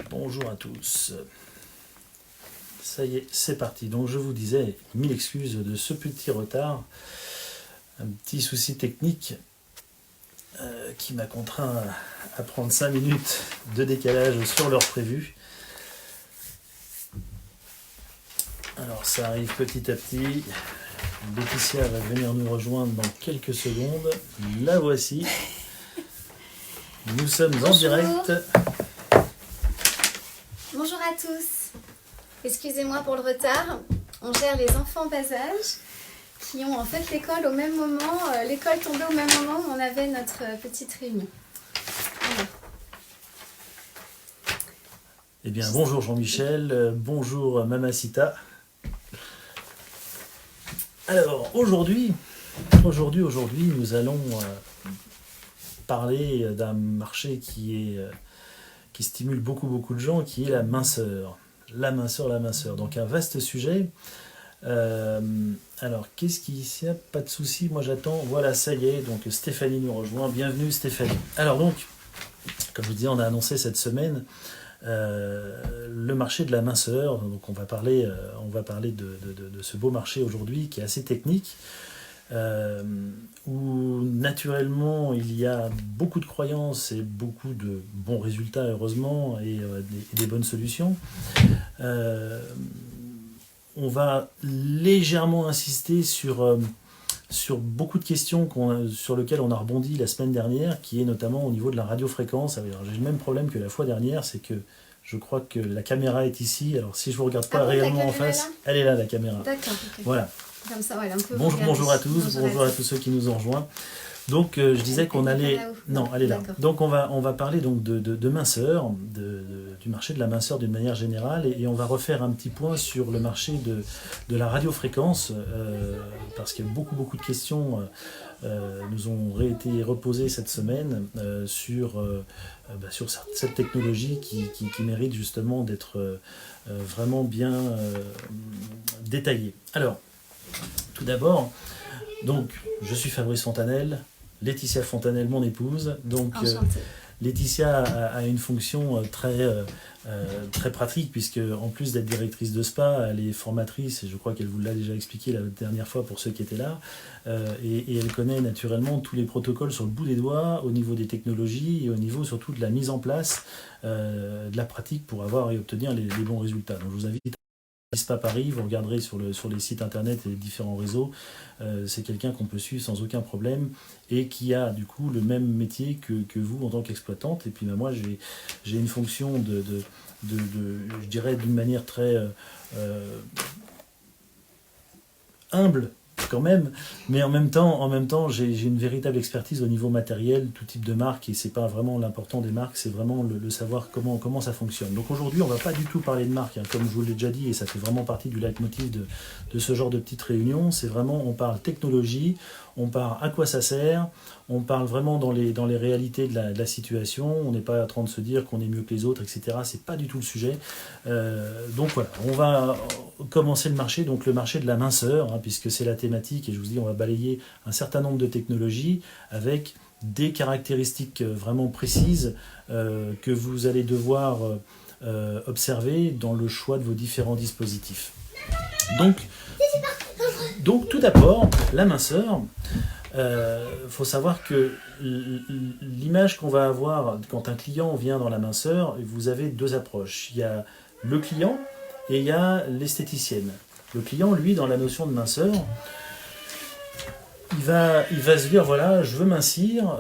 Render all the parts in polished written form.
Bonjour à tous. Ça y est, c'est parti. Donc je vous disais, mille excuses de ce petit retard, un petit souci technique qui m'a contraint à prendre 5 minutes de décalage sur l'heure prévue. Alors ça arrive petit à petit. Laetitia va venir nous rejoindre dans quelques secondes. La voici. Nous sommes en direct. Bonjour à tous. Excusez-moi pour le retard. On gère les enfants en bas âge qui ont en fait l'école au même moment. L'école tombait au même moment où on avait notre petite réunion. Voilà. Eh bien, bonjour Jean-Michel, bonjour Mamacita. Alors, aujourd'hui, nous allons parler d'un marché qui stimule beaucoup de gens, qui est la minceur. La minceur. Donc, un vaste sujet. Alors, qu'est-ce qu'il y a? Pas de souci, moi j'attends. Voilà, ça y est, donc Stéphanie nous rejoint. Bienvenue Stéphanie. Alors donc, comme je vous disais, on a annoncé cette semaine le marché de la minceur. Donc on va parler de ce beau marché aujourd'hui qui est assez technique, où naturellement il y a beaucoup de croyances et beaucoup de bons résultats heureusement et des bonnes solutions. On va légèrement insister sur beaucoup de questions sur lesquelles on a rebondi la semaine dernière, qui est notamment au niveau de la radiofréquence. Alors, j'ai le même problème que la fois dernière, c'est que je crois que la caméra est ici. Alors si je ne vous regarde pas réellement en face, elle est là la caméra. D'accord. Okay. Voilà. Comme ça, ouais, on peut bonjour à tous, bonjour à tous ceux qui nous ont rejoints. Donc je disais qu'on allait... Non, elle est là. Donc on va parler donc de minceur, du marché de la minceur d'une manière générale, et on va refaire un petit point sur le marché de la radiofréquence, parce qu'il y a beaucoup de questions nous ont été reposées cette semaine sur cette technologie qui mérite justement d'être vraiment bien détaillée. Alors, tout d'abord, donc, je suis Fabrice Fontanelle, Laetitia Fontanelle, mon épouse. Donc, Laetitia a une fonction très pratique, puisque en plus d'être directrice de spa, elle est formatrice, et je crois qu'elle vous l'a déjà expliqué la dernière fois pour ceux qui étaient là, et elle connaît naturellement tous les protocoles sur le bout des doigts, au niveau des technologies, et au niveau surtout de la mise en place de la pratique pour avoir et obtenir les bons résultats. Donc, je vous invite Spa Paris, vous regarderez sur les sites internet et les différents réseaux, c'est quelqu'un qu'on peut suivre sans aucun problème et qui a du coup le même métier que vous en tant qu'exploitante. Et puis moi j'ai une fonction je dirais d'une manière très humble quand même, mais en même temps j'ai une véritable expertise au niveau matériel, tout type de marque, et c'est pas vraiment l'important des marques, c'est vraiment le savoir comment ça fonctionne. Donc aujourd'hui on va pas du tout parler de marque, hein, comme je vous l'ai déjà dit, et ça fait vraiment partie du leitmotiv de ce genre de petite réunion. C'est vraiment, on parle technologie, on parle à quoi ça sert, on parle vraiment dans les réalités de la situation. On n'est pas en train de se dire qu'on est mieux que les autres, etc. C'est pas du tout le sujet. Donc voilà, on va commencer le marché de la minceur, hein, puisque c'est la thématique, et je vous dis, on va balayer un certain nombre de technologies avec des caractéristiques vraiment précises que vous allez devoir observer dans le choix de vos différents dispositifs. Donc tout d'abord, la minceur, faut savoir que l'image qu'on va avoir quand un client vient dans la minceur, vous avez deux approches. Il y a le client et il y a l'esthéticienne. Le client, lui, dans la notion de minceur, il va se dire, voilà, je veux mincir,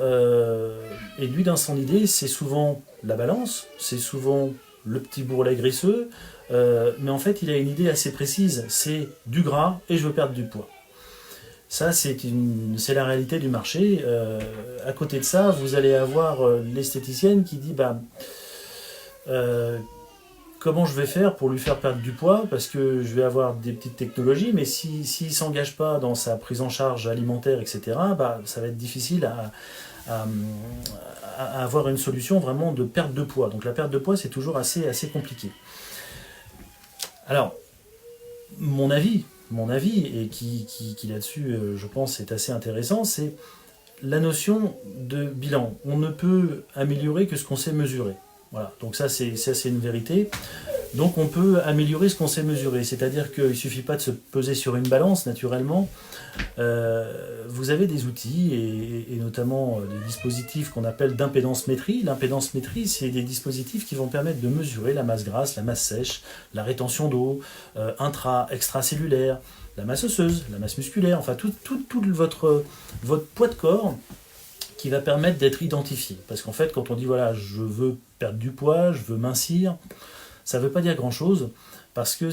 et lui, dans son idée, c'est souvent la balance, c'est souvent le petit bourrelet graisseux, mais en fait, il a une idée assez précise, c'est du gras et je veux perdre du poids. Ça, c'est la réalité du marché. À côté de ça, vous allez avoir l'esthéticienne qui dit comment je vais faire pour lui faire perdre du poids, parce que je vais avoir des petites technologies, mais s'il ne s'engage pas dans sa prise en charge alimentaire, etc., ça va être difficile à avoir une solution vraiment de perte de poids. Donc la perte de poids, c'est toujours assez compliqué. Alors, mon avis, et qui là-dessus, je pense, est assez intéressant, c'est la notion de bilan. On ne peut améliorer que ce qu'on sait mesurer. Voilà, donc ça c'est une vérité. Donc on peut améliorer ce qu'on sait mesurer, c'est-à-dire qu'il ne suffit pas de se peser sur une balance naturellement. Vous avez des outils et notamment des dispositifs qu'on appelle d'impédance-métrie. L'impédance-métrie, c'est des dispositifs qui vont permettre de mesurer la masse grasse, la masse sèche, la rétention d'eau, extracellulaire, la masse osseuse, la masse musculaire, enfin tout votre poids de corps qui va permettre d'être identifié. Parce qu'en fait, quand on dit voilà, je veux perdre du poids, je veux mincir, ça ne veut pas dire grand-chose, parce que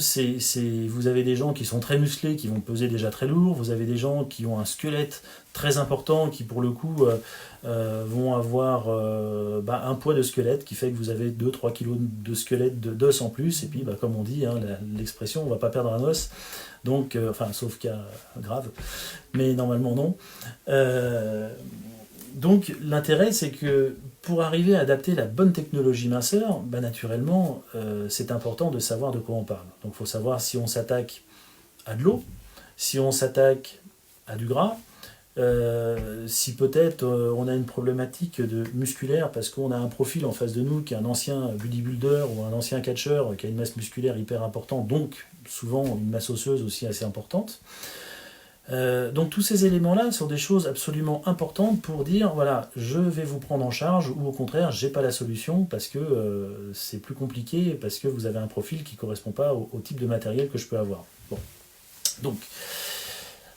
vous avez des gens qui sont très musclés, qui vont peser déjà très lourd, vous avez des gens qui ont un squelette très important, qui pour le coup vont avoir un poids de squelette qui fait que vous avez 2-3 kg de squelette d'os en plus, et puis comme on dit, hein, l'expression, on ne va pas perdre un os, donc, sauf cas grave, mais normalement non. Donc l'intérêt, c'est que pour arriver à adapter la bonne technologie minceur, naturellement, c'est important de savoir de quoi on parle. Donc il faut savoir si on s'attaque à de l'eau, si on s'attaque à du gras, si peut-être on a une problématique musculaire parce qu'on a un profil en face de nous qui est un ancien bodybuilder ou un ancien catcheur qui a une masse musculaire hyper importante, donc souvent une masse osseuse aussi assez importante. Donc tous ces éléments-là sont des choses absolument importantes pour dire voilà, je vais vous prendre en charge ou au contraire, j'ai pas la solution parce que c'est plus compliqué, parce que vous avez un profil qui ne correspond pas au type de matériel que je peux avoir. Bon. Donc,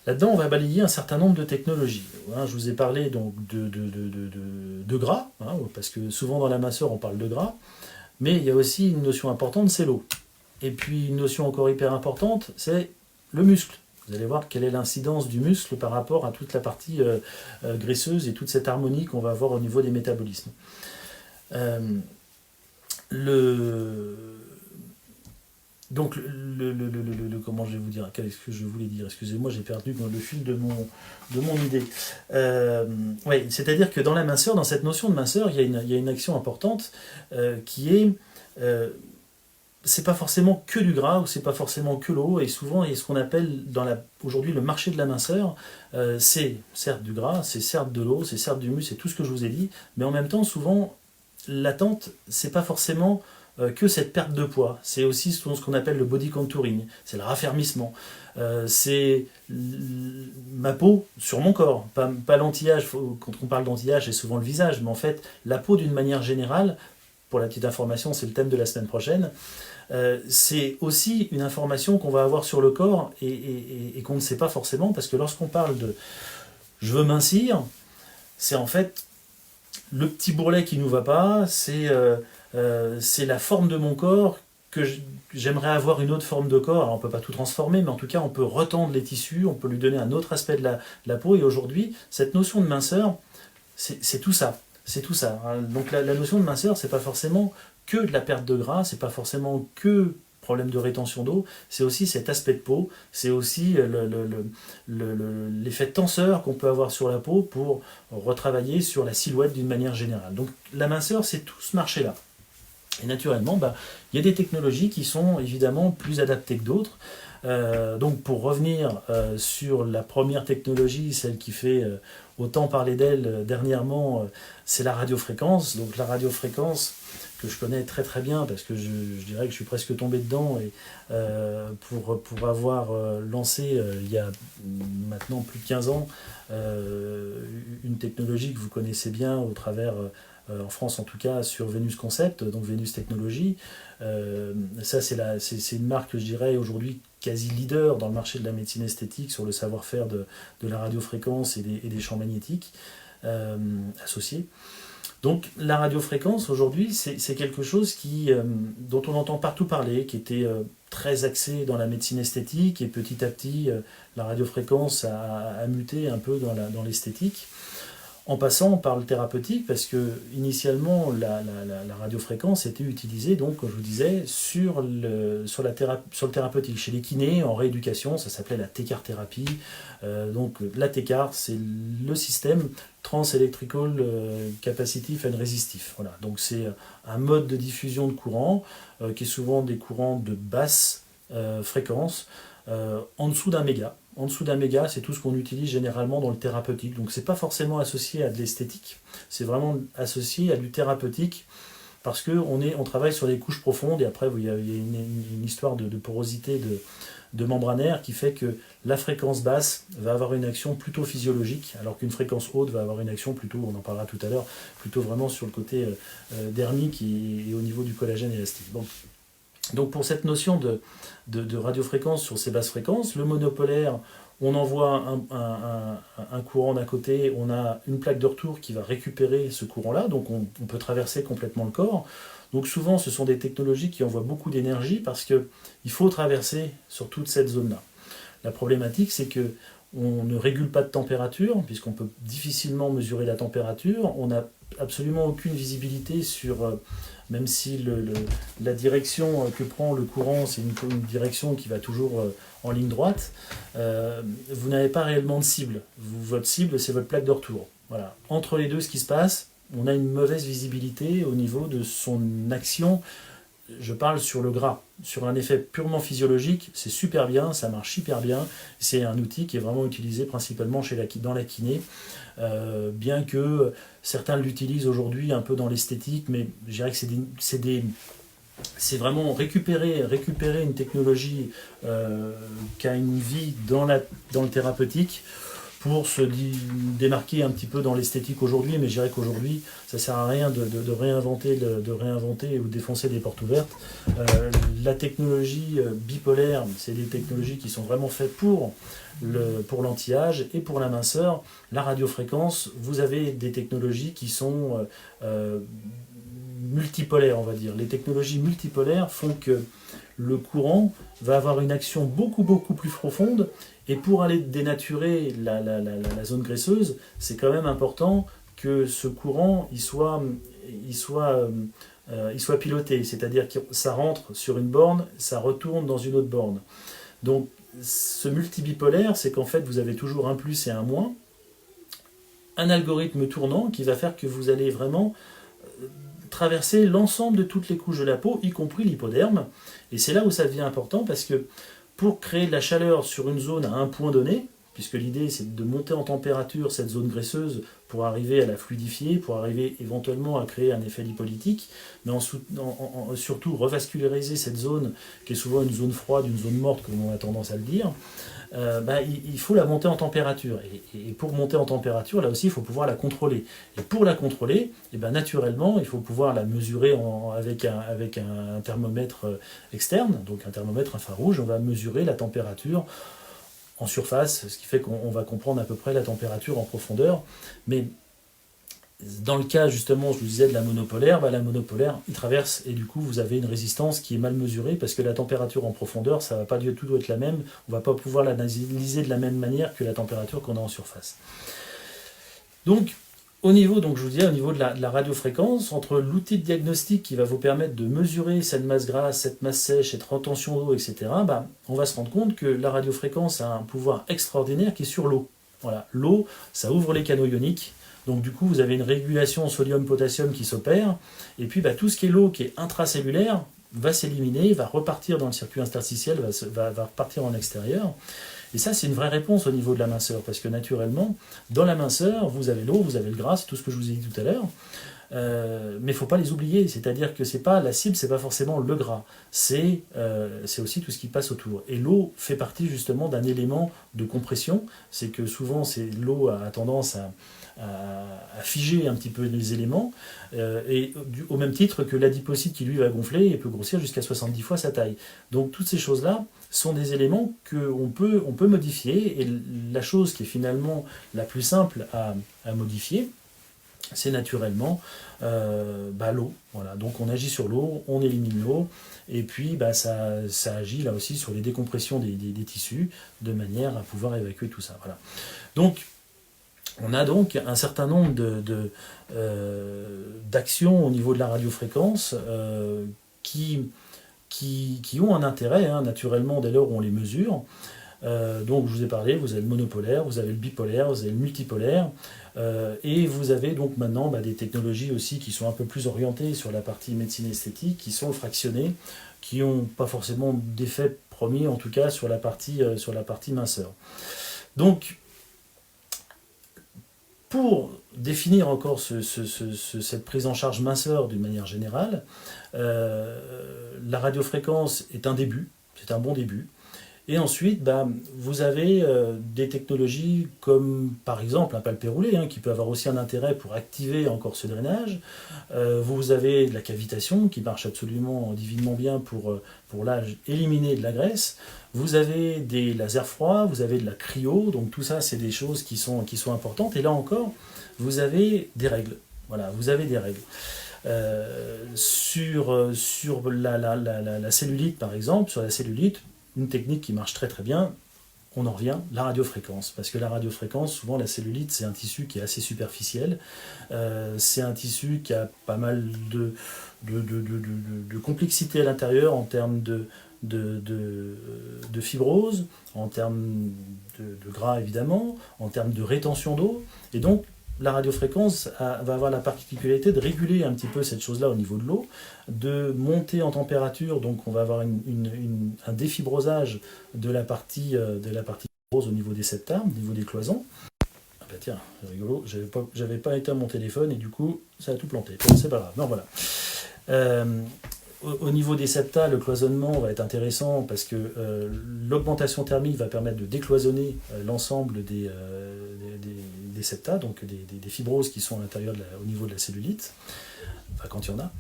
là-dedans, on va balayer un certain nombre de technologies. Hein, je vous ai parlé donc de gras, hein, parce que souvent dans la minceur, on parle de gras, mais il y a aussi une notion importante, c'est l'eau. Et puis une notion encore hyper importante, c'est le muscle. Vous allez voir quelle est l'incidence du muscle par rapport à toute la partie graisseuse et toute cette harmonie qu'on va avoir au niveau des métabolismes. Donc, comment je vais vous dire, qu'est-ce que je voulais dire? Excusez-moi, j'ai perdu le fil de mon idée. Oui, c'est-à-dire que dans la minceur, dans cette notion de minceur, il y a une action importante qui est... c'est pas forcément que du gras ou c'est pas forcément que l'eau, et souvent il y a ce qu'on appelle aujourd'hui le marché de la minceur, c'est certes du gras, c'est certes de l'eau, c'est certes du muscle, c'est tout ce que je vous ai dit, mais en même temps souvent l'attente c'est pas forcément que cette perte de poids, c'est aussi ce qu'on appelle le body contouring, c'est le raffermissement, c'est ma peau sur mon corps, pas l'anti-âge, quand on parle d'anti-âge c'est souvent le visage, mais en fait la peau d'une manière générale, pour la petite information c'est le thème de la semaine prochaine, c'est aussi une information qu'on va avoir sur le corps et qu'on ne sait pas forcément, parce que lorsqu'on parle de « je veux mincir », c'est en fait le petit bourrelet qui ne nous va pas, c'est la forme de mon corps que j'aimerais avoir une autre forme de corps. Alors on ne peut pas tout transformer, mais en tout cas on peut retendre les tissus, on peut lui donner un autre aspect de la peau, et aujourd'hui cette notion de minceur, c'est tout ça. C'est tout ça. Donc la notion de minceur, c'est pas forcément que de la perte de gras, c'est pas forcément que problème de rétention d'eau, c'est aussi cet aspect de peau, c'est aussi l'effet tenseur qu'on peut avoir sur la peau pour retravailler sur la silhouette d'une manière générale. Donc la minceur, c'est tout ce marché-là. Et naturellement, il y a des technologies qui sont évidemment plus adaptées que d'autres. Donc pour revenir sur la première technologie, celle qui fait autant parler d'elle dernièrement, c'est la radiofréquence. Donc la radiofréquence que je connais très très bien parce que je dirais que je suis presque tombé dedans, et pour avoir lancé il y a maintenant plus de 15 ans une technologie que vous connaissez bien au travers en France en tout cas sur Venus Concept, donc Venus Technologies. Ça c'est une marque que je dirais aujourd'hui quasi leader dans le marché de la médecine esthétique sur le savoir-faire de la radiofréquence et des champs magnétiques associés. Donc la radiofréquence aujourd'hui c'est quelque chose dont on entend partout parler, qui était très axé dans la médecine esthétique, et petit à petit la radiofréquence a muté un peu dans l'esthétique, en passant par le thérapeutique, parce que initialement la radiofréquence était utilisée, donc comme je vous disais, sur le thérapeutique, chez les kinés, en rééducation, ça s'appelait la TCAR-thérapie. Donc la TCAR, c'est le système Trans-Electrical Capacitive and Resistive. Voilà. Donc c'est un mode de diffusion de courant qui est souvent des courants de basse fréquence, en dessous d'un méga. En dessous d'un méga, c'est tout ce qu'on utilise généralement dans le thérapeutique. Donc c'est pas forcément associé à de l'esthétique, c'est vraiment associé à du thérapeutique parce qu'on travaille sur des couches profondes, et après il y a une histoire de porosité de membranaire qui fait que la fréquence basse va avoir une action plutôt physiologique, alors qu'une fréquence haute va avoir une action plutôt, on en parlera tout à l'heure, plutôt vraiment sur le côté dermique et au niveau du collagène élastique. Bon. Donc pour cette notion de radiofréquence sur ces basses fréquences, le monopolaire, on envoie un courant d'un côté, on a une plaque de retour qui va récupérer ce courant-là, donc on peut traverser complètement le corps. Donc souvent, ce sont des technologies qui envoient beaucoup d'énergie parce qu'il faut traverser sur toute cette zone-là. La problématique, c'est que on ne régule pas de température, puisqu'on peut difficilement mesurer la température. On n'a absolument aucune visibilité sur, même si la direction que prend le courant, c'est une direction qui va toujours en ligne droite, vous n'avez pas réellement de cible. Votre cible, c'est votre plaque de retour. Voilà. Entre les deux, ce qui se passe, on a une mauvaise visibilité au niveau de son action. Je parle sur le gras, sur un effet purement physiologique, c'est super bien, ça marche hyper bien. C'est un outil qui est vraiment utilisé principalement dans la kiné, bien que certains l'utilisent aujourd'hui un peu dans l'esthétique, mais je dirais que c'est vraiment récupérer une technologie qui a une vie dans le thérapeutique, pour se démarquer un petit peu dans l'esthétique aujourd'hui, mais je dirais qu'aujourd'hui, ça ne sert à rien de réinventer ou de défoncer des portes ouvertes. La technologie bipolaire, c'est des technologies qui sont vraiment faites pour l'anti-âge et pour la minceur. La radiofréquence, vous avez des technologies qui sont multipolaires, on va dire. Les technologies multipolaires font que le courant va avoir une action beaucoup plus profonde, et pour aller dénaturer la zone graisseuse, c'est quand même important que ce courant il soit piloté, c'est-à-dire que ça rentre sur une borne, ça retourne dans une autre borne. Donc ce multibipolaire, c'est qu'en fait vous avez toujours un plus et un moins, un algorithme tournant qui va faire que vous allez vraiment traverser l'ensemble de toutes les couches de la peau, y compris l'hypoderme. Et c'est là où ça devient important, parce que pour créer de la chaleur sur une zone à un point donné, puisque l'idée c'est de monter en température cette zone graisseuse pour arriver à la fluidifier, pour arriver éventuellement à créer un effet lipolytique, mais surtout revasculariser cette zone qui est souvent une zone froide, une zone morte comme on a tendance à le dire, il faut la monter en température. Et pour monter en température, là aussi, il faut pouvoir la contrôler. Et pour la contrôler, naturellement, il faut pouvoir la mesurer avec un thermomètre externe, donc un thermomètre infrarouge. On va mesurer la température en surface, ce qui fait qu'on va comprendre à peu près la température en profondeur. Mais dans le cas, justement, je vous disais de la monopolaire, la monopolaire, il traverse, et du coup, vous avez une résistance qui est mal mesurée, parce que la température en profondeur, ça ne va pas du tout être la même, on ne va pas pouvoir l'analyser de la même manière que la température qu'on a en surface. Donc, au niveau de la radiofréquence, entre l'outil de diagnostic qui va vous permettre de mesurer cette masse grasse, cette masse sèche, cette retention d'eau, etc., on va se rendre compte que la radiofréquence a un pouvoir extraordinaire qui est sur l'eau. Voilà, l'eau, ça ouvre les canaux ioniques. Donc du coup, vous avez une régulation sodium-potassium qui s'opère, et puis tout ce qui est l'eau, qui est intracellulaire, va s'éliminer, va repartir dans le circuit interstitiel, va repartir en extérieur. Et ça, c'est une vraie réponse au niveau de la minceur, parce que naturellement, dans la minceur, vous avez l'eau, vous avez le gras, c'est tout ce que je vous ai dit tout à l'heure, mais il ne faut pas les oublier, c'est-à-dire que la cible, c'est pas forcément le gras, c'est aussi tout ce qui passe autour. Et l'eau fait partie justement d'un élément de compression, c'est que souvent l'eau a tendance à figer un petit peu les éléments, et au même titre que l'adipocyte qui lui va gonfler et peut grossir jusqu'à 70 fois sa taille. Donc toutes ces choses-là sont des éléments qu'on peut modifier, et la chose qui est finalement la plus simple à modifier, c'est naturellement l'eau. Voilà. Donc on agit sur l'eau, on élimine l'eau, et puis ça agit là aussi sur les décompressions des tissus, de manière à pouvoir évacuer tout ça. Voilà. Donc on a donc un certain nombre d'actions au niveau de la radiofréquence qui ont un intérêt, naturellement, dès lors où on les mesure. Donc je vous ai parlé, vous avez le monopolaire, vous avez le bipolaire, vous avez le multipolaire, et vous avez donc maintenant des technologies aussi qui sont un peu plus orientées sur la partie médecine esthétique, qui sont fractionnées, qui n'ont pas forcément d'effet premier, en tout cas sur la partie minceur. Donc Pour définir encore cette prise en charge minceur d'une manière générale, la radiofréquence est un début, c'est un bon début. Et ensuite, vous avez des technologies comme par exemple un palpé roulé, qui peut avoir aussi un intérêt pour activer encore ce drainage. Vous avez de la cavitation qui marche absolument divinement bien pour là, éliminer de la graisse. Vous avez des lasers froids, vous avez de la cryo, donc tout ça c'est des choses qui sont importantes. Et là encore, vous avez des règles. Voilà, vous avez des règles. Sur la cellulite par exemple, sur la cellulite, une technique qui marche très très bien, on en revient, la radiofréquence. Parce que la radiofréquence, souvent la cellulite, c'est un tissu qui est assez superficiel. C'est un tissu qui a pas mal de complexité à l'intérieur en termes de fibrose, en termes de gras évidemment, en termes de rétention d'eau. Et donc, la radiofréquence va avoir la particularité de réguler un petit peu cette chose-là au niveau de l'eau, de monter en température, donc on va avoir un défibrosage de la partie fibrose au niveau des septars, au niveau des cloisons. Ah bah tiens, c'est rigolo, j'avais pas éteint mon téléphone et du coup ça a tout planté. Bon, c'est pas grave, non voilà. Au niveau des septas, le cloisonnement va être intéressant parce que l'augmentation thermique va permettre de décloisonner l'ensemble des septas, donc des fibroses qui sont à l'intérieur au niveau de la cellulite, enfin quand il y en a.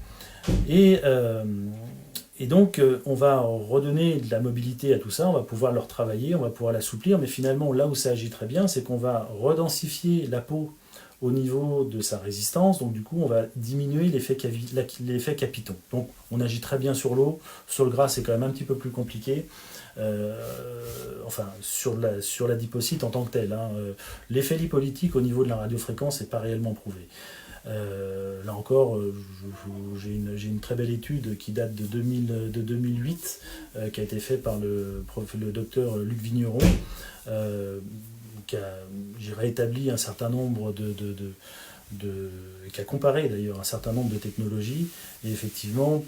Et donc on va redonner de la mobilité à tout ça, on va pouvoir le retravailler, on va pouvoir l'assouplir, mais finalement là où ça agit très bien, c'est qu'on va redensifier la peau au niveau de sa résistance, donc du coup on va diminuer l'effet capiton. Donc on agit très bien sur l'eau, sur le gras c'est quand même un petit peu plus compliqué, sur l'adipocyte en tant que tel. L'effet lipolytique au niveau de la radiofréquence n'est pas réellement prouvé. Là encore, j'ai une très belle étude qui date de 2008, qui a été faite par le docteur Luc Vigneron, j'ai réétabli un certain nombre qui a comparé d'ailleurs un certain nombre de technologies, et effectivement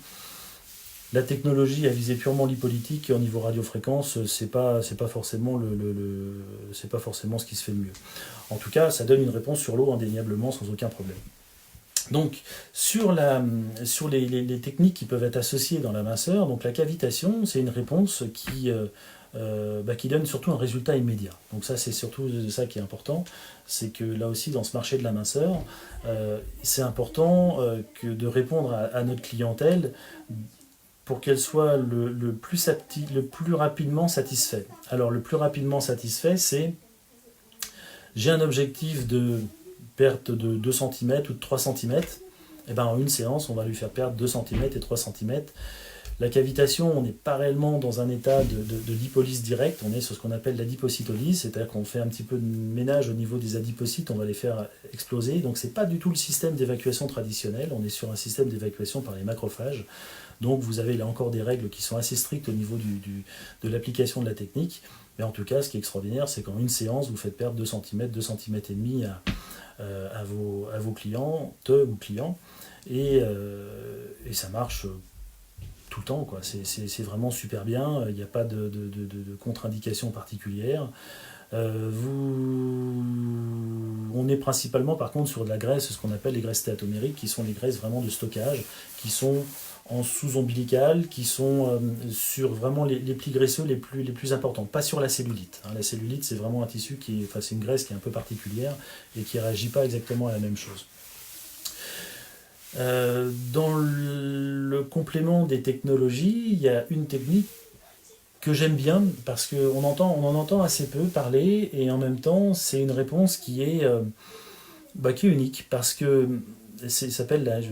la technologie à visée purement lipolytique au niveau radiofréquence, c'est pas forcément c'est pas forcément ce qui se fait de mieux. En tout cas, ça donne une réponse sur l'eau indéniablement sans aucun problème. Donc sur les techniques qui peuvent être associées dans la minceur, donc la cavitation, c'est une réponse qui donne surtout un résultat immédiat. Donc ça, c'est surtout ça qui est important, c'est que là aussi, dans ce marché de la minceur, c'est important de répondre à notre clientèle pour qu'elle soit le plus rapidement satisfaite. Alors le plus rapidement satisfait, c'est j'ai un objectif de perte de 2 cm ou de 3 cm, et ben en une séance, on va lui faire perdre 2 cm et 3 cm. La cavitation, on n'est pas réellement dans un état de lipolyse directe, on est sur ce qu'on appelle l'adipocytolyse, c'est-à-dire qu'on fait un petit peu de ménage au niveau des adipocytes, on va les faire exploser. Donc c'est pas du tout le système d'évacuation traditionnel, on est sur un système d'évacuation par les macrophages. Donc vous avez là encore des règles qui sont assez strictes au niveau de l'application de la technique. Mais en tout cas, ce qui est extraordinaire, c'est qu'en une séance, vous faites perdre 2 cm, 2 cm et demi à vos clients, ou clients, et ça marche tout le temps, quoi. C'est vraiment super bien, il n'y a pas de contre-indication particulière. On est principalement par contre sur de la graisse, ce qu'on appelle les graisses stéatomériques, qui sont les graisses vraiment de stockage, qui sont en sous-ombilical, qui sont sur vraiment les plis graisseux les plus importants, pas sur la cellulite. La cellulite, c'est vraiment un tissu c'est une graisse qui est un peu particulière et qui ne réagit pas exactement à la même chose. Dans le complément des technologies, il y a une technique que j'aime bien parce qu'on en entend assez peu parler, et en même temps c'est une réponse qui est unique, parce que ça s'appelle, là, je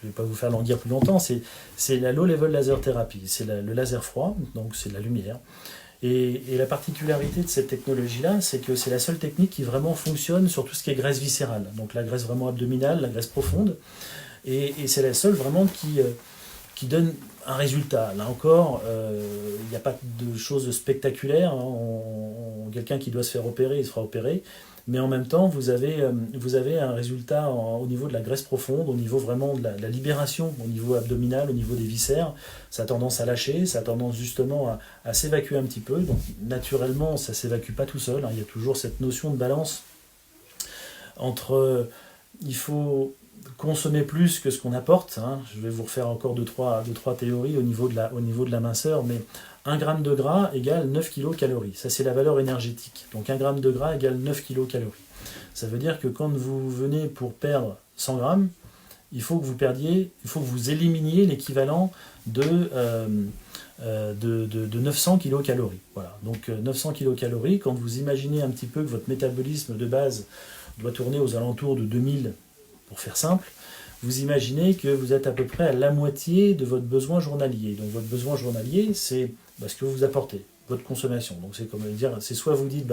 vais pas vous faire languir plus longtemps, c'est la low level laser therapy, c'est le laser froid, donc c'est de la lumière. Et la particularité de cette technologie-là, c'est que c'est la seule technique qui vraiment fonctionne sur tout ce qui est graisse viscérale, donc la graisse vraiment abdominale, la graisse profonde, et c'est la seule vraiment qui donne un résultat. Là encore, il n'y a pas de choses spectaculaires, quelqu'un qui doit se faire opérer, il se fera opérer, mais en même temps, vous avez un résultat au niveau de la graisse profonde, au niveau vraiment de la libération, au niveau abdominal, au niveau des viscères. Ça a tendance à lâcher, ça a tendance justement à s'évacuer un petit peu. Donc naturellement, ça ne s'évacue pas tout seul, il y a toujours cette notion de balance il faut consommer plus que ce qu'on apporte. Hein. Je vais vous refaire encore deux, trois théories au niveau de la minceur, mais 1 gramme de gras égale 9 kcal. Ça, c'est la valeur énergétique. Donc 1 gramme de gras égale 9 kcal. Ça veut dire que quand vous venez pour perdre 100 grammes, il faut que vous éliminiez l'équivalent de 900 kcal. Voilà. Donc 900 kcal, quand vous imaginez un petit peu que votre métabolisme de base doit tourner aux alentours de 2000, pour faire simple, vous imaginez que vous êtes à peu près à la moitié de votre besoin journalier. Donc votre besoin journalier, c'est ce que vous apportez, votre consommation. Donc c'est comme dire, c'est soit vous dites,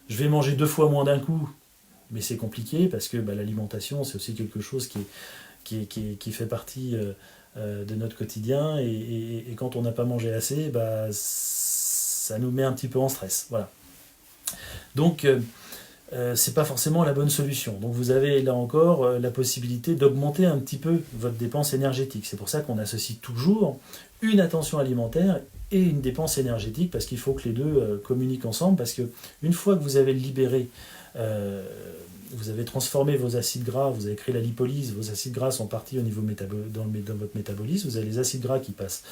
je vais manger 2 fois moins d'un coup, mais c'est compliqué parce que l'alimentation, c'est aussi quelque chose qui fait partie de notre quotidien, et quand on n'a pas mangé assez, ça nous met un petit peu en stress. Voilà. Donc c'est pas forcément la bonne solution. Donc vous avez là encore la possibilité d'augmenter un petit peu votre dépense énergétique. C'est pour ça qu'on associe toujours une attention alimentaire et une dépense énergétique, parce qu'il faut que les deux communiquent ensemble, parce que une fois que vous avez libéré, vous avez transformé vos acides gras, vous avez créé la lipolyse, vos acides gras sont partis au niveau dans votre métabolisme, vous avez les acides gras qui passent,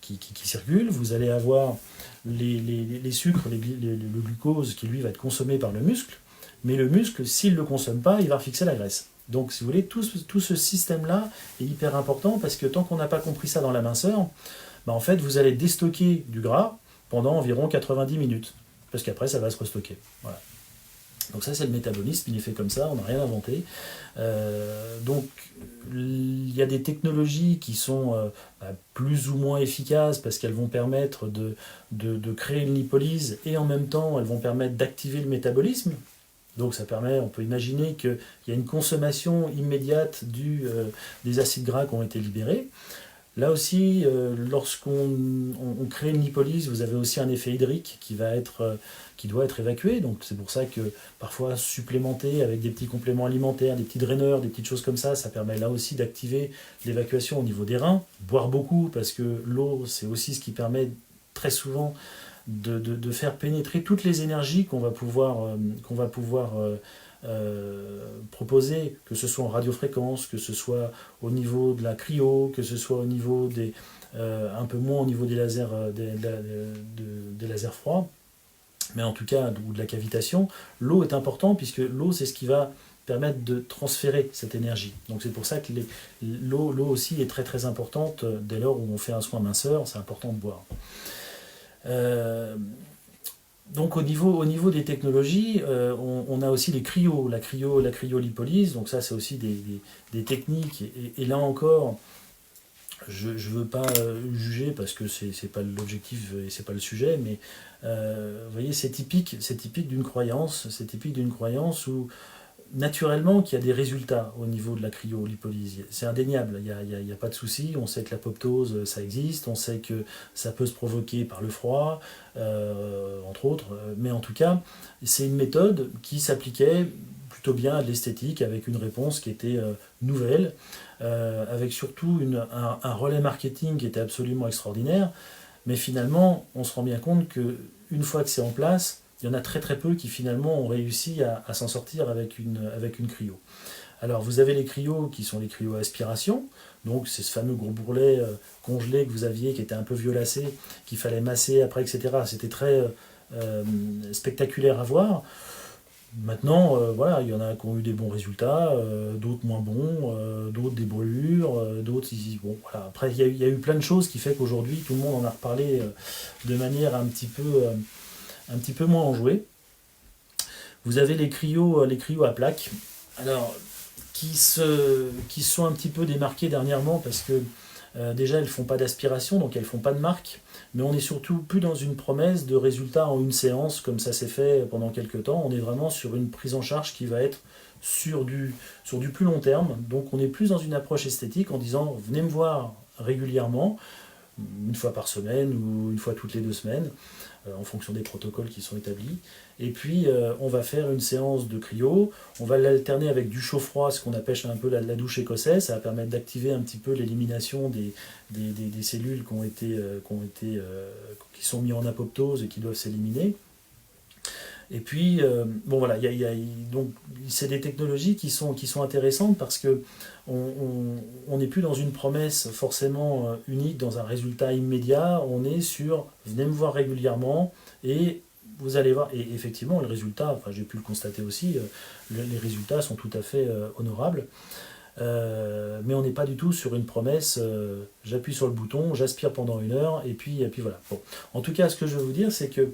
qui circulent, vous allez avoir les sucres, le glucose qui lui va être consommé par le muscle, mais le muscle, s'il ne le consomme pas, il va refixer la graisse. Donc si vous voulez, tout ce système-là est hyper important, parce que tant qu'on n'a pas compris ça dans la minceur, en fait vous allez déstocker du gras pendant environ 90 minutes, parce qu'après ça va se restocker. Voilà. Donc ça c'est le métabolisme, il est fait comme ça, on n'a rien inventé. Donc il y a des technologies qui sont plus ou moins efficaces, parce qu'elles vont permettre de créer une lipolyse, et en même temps elles vont permettre d'activer le métabolisme. Donc ça permet, on peut imaginer qu'il y a une consommation immédiate des acides gras qui ont été libérés. Là aussi, lorsqu'on crée une lipolyse, vous avez aussi un effet hydrique qui doit être évacué. Donc c'est pour ça que parfois supplémenter avec des petits compléments alimentaires, des petits draineurs, des petites choses comme ça, ça permet là aussi d'activer l'évacuation au niveau des reins. Boire beaucoup, parce que l'eau, c'est aussi ce qui permet très souvent de faire pénétrer toutes les énergies qu'on va pouvoir proposer, que ce soit en radiofréquence, que ce soit au niveau de la cryo, que ce soit au niveau un peu moins au niveau des lasers, des lasers froids, mais en tout cas, ou de la cavitation. L'eau est importante, puisque l'eau, c'est ce qui va permettre de transférer cette énergie. Donc c'est pour ça que l'eau aussi est très très importante. Dès lors où on fait un soin minceur, c'est important de boire. Donc au niveau des technologies, on a aussi les cryos, la cryolipolyse. Donc ça c'est aussi des techniques, et là encore, je ne veux pas juger, parce que c'est pas l'objectif et c'est pas le sujet, mais vous voyez, c'est typique d'une croyance, où naturellement qu'il y a des résultats au niveau de la cryolipolyse. C'est indéniable, il n'y a pas de souci. On sait que l'apoptose, ça existe, on sait que ça peut se provoquer par le froid, entre autres, mais en tout cas, c'est une méthode qui s'appliquait plutôt bien à de l'esthétique, avec une réponse qui était nouvelle, avec surtout un relais marketing qui était absolument extraordinaire. Mais finalement, on se rend bien compte qu'une fois que c'est en place, il y en a très très peu qui finalement ont réussi à s'en sortir avec une cryo. Alors vous avez les cryos qui sont les cryos à aspiration, donc c'est ce fameux gros bourrelet congelé que vous aviez, qui était un peu violacé, qu'il fallait masser après, etc. C'était très spectaculaire à voir. Maintenant, voilà, il y en a qui ont eu des bons résultats, d'autres moins bons, d'autres des brûlures, d'autres... Bon, voilà. Après, il y a eu plein de choses qui fait qu'aujourd'hui, tout le monde en a reparlé de manière un petit peu moins enjouée. Vous avez les cryos à plaques, alors, qui sont un petit peu démarqués dernièrement, parce que déjà, elles ne font pas d'aspiration, donc elles ne font pas de marque, mais on est surtout plus dans une promesse de résultat en une séance, comme ça s'est fait pendant quelques temps. On est vraiment sur une prise en charge qui va être sur du plus long terme, donc on est plus dans une approche esthétique, en disant « venez me voir régulièrement », une fois par semaine ou une fois toutes les 2 semaines, en fonction des protocoles qui sont établis. Et puis on va faire une séance de cryo, on va l'alterner avec du chaud-froid, ce qu'on appelle un peu la douche écossaise. Ça va permettre d'activer un petit peu l'élimination des cellules qui sont mises en apoptose et qui doivent s'éliminer. Et puis, bon voilà, donc c'est des technologies qui sont intéressantes parce que on n'est plus dans une promesse forcément unique, dans un résultat immédiat. On est sur venez me voir régulièrement et vous allez voir. Et effectivement, le résultat, enfin j'ai pu le constater aussi, les résultats sont tout à fait honorables. Mais on n'est pas du tout sur une promesse, j'appuie sur le bouton, j'aspire pendant 1 heure, et puis voilà. Bon. En tout cas, ce que je veux vous dire, c'est que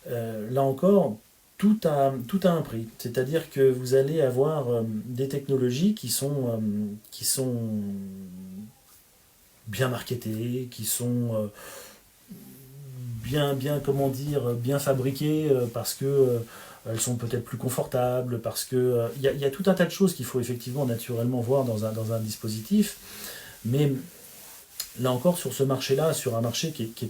là encore, tout a un prix. C'est-à-dire que vous allez avoir des technologies qui sont bien marketées, qui sont comment dire, bien fabriquées, parce que elles sont peut-être plus confortables, parce que y a tout un tas de choses qu'il faut effectivement naturellement voir dans un dispositif. Mais là encore, sur ce marché-là, sur un marché qui est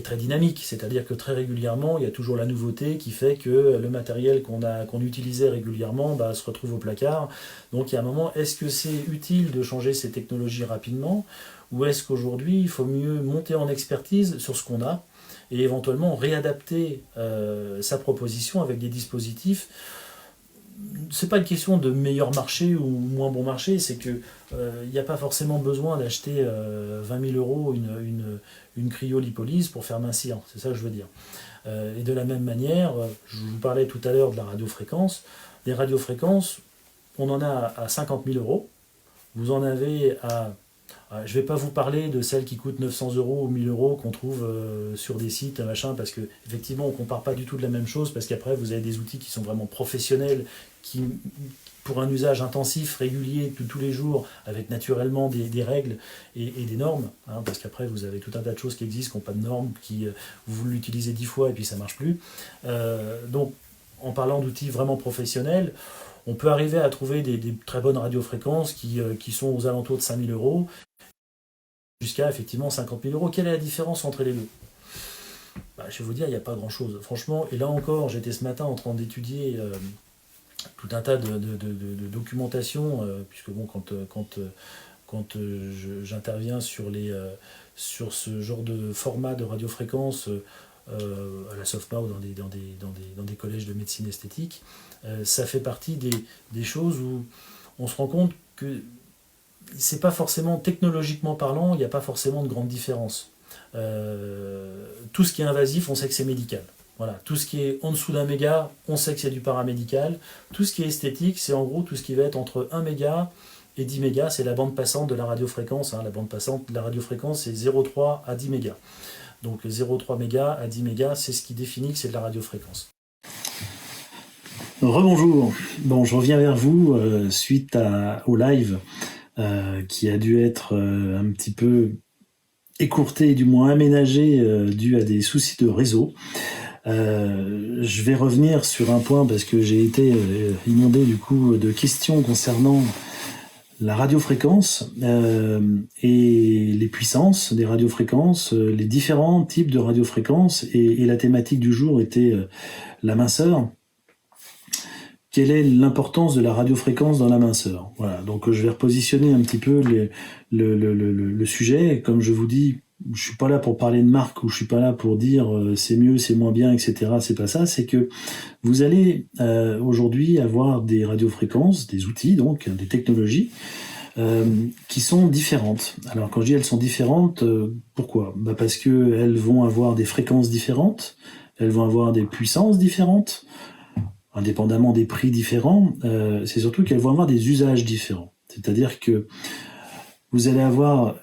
très dynamique, c'est-à-dire que très régulièrement, il y a toujours la nouveauté qui fait que le matériel qu'on utilisait régulièrement se retrouve au placard. Donc il y a un moment, est-ce que c'est utile de changer ces technologies rapidement, ou est-ce qu'aujourd'hui, il faut mieux monter en expertise sur ce qu'on a et éventuellement réadapter sa proposition avec des dispositifs. C'est pas une question de meilleur marché ou moins bon marché, c'est que il n'y a pas forcément besoin d'acheter 20 000 € une cryolipolyse pour faire mincir, c'est ça que je veux dire. Et de la même manière, je vous parlais tout à l'heure de la radiofréquence. Les radiofréquences, on en a à 50 000 €, vous en avez à... Je ne vais pas vous parler de celles qui coûtent 900 € ou 1000 € qu'on trouve sur des sites, machin, parce qu'effectivement, on ne compare pas du tout de la même chose, parce qu'après, vous avez des outils qui sont vraiment professionnels, qui, pour un usage intensif, régulier, tous les jours, avec naturellement des règles et des normes, hein, parce qu'après, vous avez tout un tas de choses qui existent, qui n'ont pas de normes, vous l'utilisez 10 fois et puis ça ne marche plus. Donc, en parlant d'outils vraiment professionnels, on peut arriver à trouver des très bonnes radiofréquences qui sont aux alentours de 5 000 € jusqu'à effectivement 50 000 €. Quelle est la différence entre les deux ? Je vais vous dire, il n'y a pas grand-chose. Franchement, et là encore, j'étais ce matin en train d'étudier tout un tas de documentation, puisque bon, quand j'interviens sur ce genre de format de radiofréquence à la SOFPA ou dans des collèges de médecine esthétique, ça fait partie des choses où on se rend compte que c'est pas forcément, technologiquement parlant, il n'y a pas forcément de grande différence. Tout ce qui est invasif, on sait que c'est médical. Voilà. Tout ce qui est en dessous d'1 méga, on sait que c'est du paramédical. Tout ce qui est esthétique, c'est en gros tout ce qui va être entre 1 méga et 10 mégas, c'est la bande passante de la radiofréquence. Hein. La bande passante de la radiofréquence, c'est 0,3 à 10 mégas. Donc 0,3 mégas à 10 mégas, c'est ce qui définit que c'est de la radiofréquence. Rebonjour. Bon, je reviens vers vous suite au live qui a dû être un petit peu écourté, du moins aménagé, dû à des soucis de réseau. Je vais revenir sur un point parce que j'ai été inondé du coup de questions concernant la radiofréquence et les puissances des radiofréquences, les différents types de radiofréquences, et la thématique du jour était la minceur. Quelle est l'importance de la radiofréquence dans la minceur ? Voilà, donc je vais repositionner un petit peu le sujet. Comme je vous dis, je suis pas là pour parler de marque, ou je suis pas là pour dire c'est mieux, c'est moins bien, etc. C'est pas ça, c'est que vous allez aujourd'hui avoir des radiofréquences, des outils, donc des technologies qui sont différentes. Alors quand je dis elles sont différentes, pourquoi ? Parce que elles vont avoir des fréquences différentes, elles vont avoir des puissances différentes, indépendamment des prix différents, c'est surtout qu'elles vont avoir des usages différents. C'est-à-dire que vous allez avoir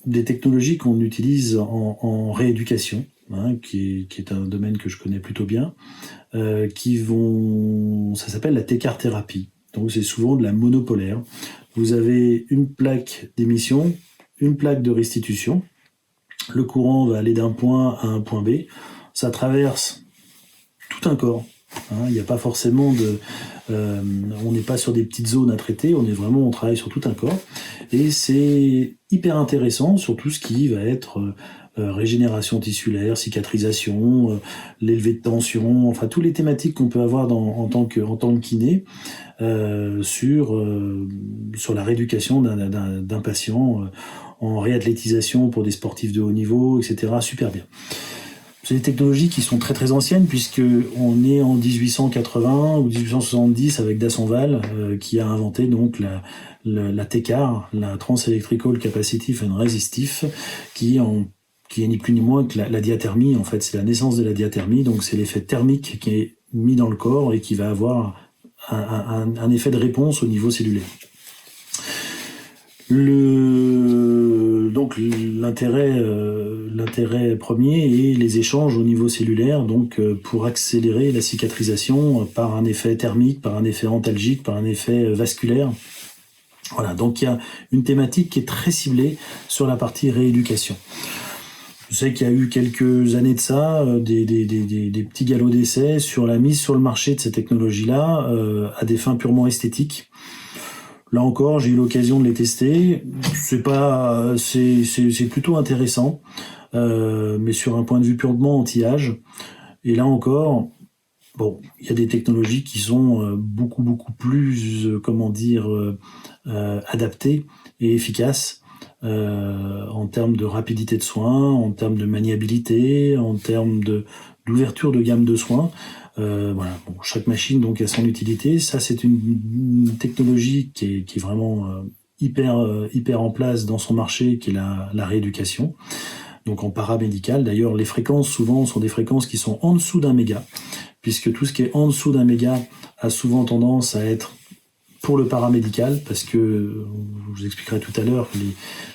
des technologies qu'on utilise en rééducation, hein, qui est un domaine que je connais plutôt bien, ça s'appelle la Tecar-thérapie. Donc c'est souvent de la monopolaire. Vous avez une plaque d'émission, une plaque de restitution. Le courant va aller d'un point à un point B. Ça traverse tout un corps. Il n'y a pas forcément on n'est pas sur des petites zones à traiter, on travaille sur tout un corps, et c'est hyper intéressant sur tout ce qui va être régénération tissulaire, cicatrisation, l'élevé de tension, enfin toutes les thématiques qu'on peut avoir en tant que kiné sur la rééducation d'un patient en réathlétisation pour des sportifs de haut niveau, etc. Super bien. c'est des technologies qui sont très très anciennes puisqu'on est en 1880 ou 1870 avec Dassonval qui a inventé donc la TECAR, la Trans-Electrical Capacitive and Resistive, qui est ni plus ni moins que la diathermie. En fait, c'est la naissance de la diathermie, donc c'est l'effet thermique qui est mis dans le corps et qui va avoir un effet de réponse au niveau cellulaire. Donc l'intérêt premier est les échanges au niveau cellulaire, donc pour accélérer la cicatrisation par un effet thermique, par un effet antalgique, par un effet vasculaire. Voilà, donc il y a une thématique qui est très ciblée sur la partie rééducation. Je sais qu'il y a eu quelques années de ça, des petits galops d'essai sur la mise sur le marché de ces technologies-là à des fins purement esthétiques. Là encore, j'ai eu l'occasion de les tester. C'est plutôt intéressant, mais sur un point de vue purement anti-âge. Et là encore, bon, il y a des technologies qui sont beaucoup plus, adaptées et efficaces en termes de rapidité de soins, en termes de maniabilité, en termes d'ouverture de gamme de soins. Voilà. Bon, chaque machine donc a son utilité. Ça, c'est une technologie qui est vraiment hyper en place dans son marché, qui est la rééducation. Donc en paramédical, d'ailleurs, les fréquences souvent sont des fréquences qui sont en dessous d'1 méga, puisque tout ce qui est en dessous d'1 méga a souvent tendance à être pour le paramédical, parce que je vous expliquerai tout à l'heure que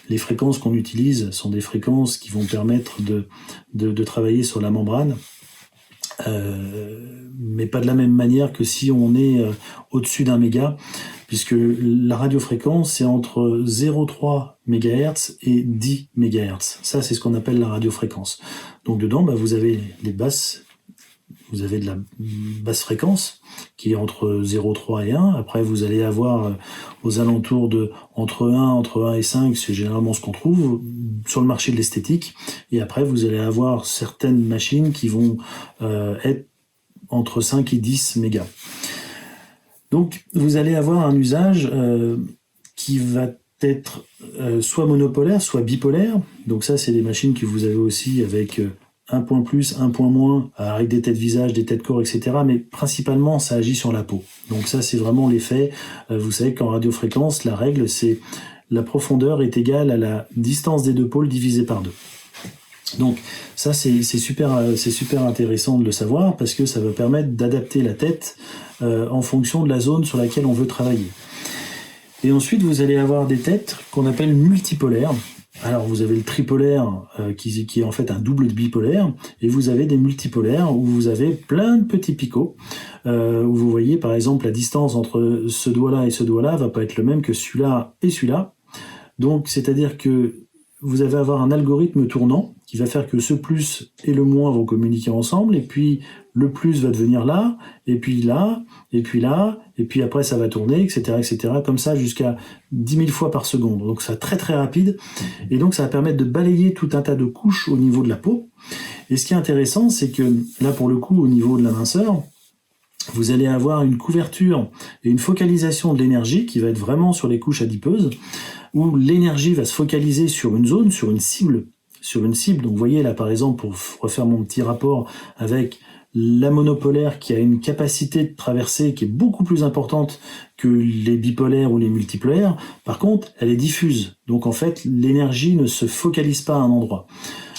les fréquences qu'on utilise sont des fréquences qui vont permettre de travailler sur la membrane. Mais pas de la même manière que si on est au-dessus d'1 méga, puisque la radiofréquence c'est entre 0,3 MHz et 10 MHz. Ça, c'est ce qu'on appelle la radiofréquence. Donc dedans, vous avez les basses, vous avez de la basse fréquence qui est entre 0,3 et 1. Après, vous allez avoir aux alentours de entre 1 et 5, c'est généralement ce qu'on trouve sur le marché de l'esthétique. Et après, vous allez avoir certaines machines qui vont être entre 5 et 10 mégas. Donc, vous allez avoir un usage qui va être soit monopolaire, soit bipolaire. Donc ça, c'est des machines que vous avez aussi avec un point plus, un point moins, avec des têtes visage, des têtes corps, etc. Mais principalement, ça agit sur la peau. Donc ça, c'est vraiment l'effet. Vous savez qu'en radiofréquence, la règle, c'est la profondeur est égale à la distance des deux pôles divisée par 2. Donc ça, c'est super intéressant de le savoir, parce que ça va permettre d'adapter la tête en fonction de la zone sur laquelle on veut travailler. Et ensuite, vous allez avoir des têtes qu'on appelle multipolaires. Alors, vous avez le tripolaire qui est en fait un double de bipolaire, et vous avez des multipolaires où vous avez plein de petits picots, où vous voyez par exemple la distance entre ce doigt-là et ce doigt-là va pas être le même que celui-là et celui-là. Donc, c'est-à-dire que vous allez avoir un algorithme tournant qui va faire que ce plus et le moins vont communiquer ensemble, et puis le plus va devenir là, et puis là, et puis là, et puis après ça va tourner, etc., comme ça jusqu'à 10 000 fois par seconde. Donc c'est très très rapide, et donc ça va permettre de balayer tout un tas de couches au niveau de la peau. Et ce qui est intéressant, c'est que là pour le coup, au niveau de la minceur, vous allez avoir une couverture et une focalisation de l'énergie qui va être vraiment sur les couches adipeuses, où l'énergie va se focaliser sur une zone, sur une cible. Donc vous voyez là par exemple, pour refaire mon petit rapport avec la monopolaire qui a une capacité de traversée qui est beaucoup plus importante que les bipolaires ou les multipolaires, par contre elle est diffuse. Donc en fait l'énergie ne se focalise pas à un endroit.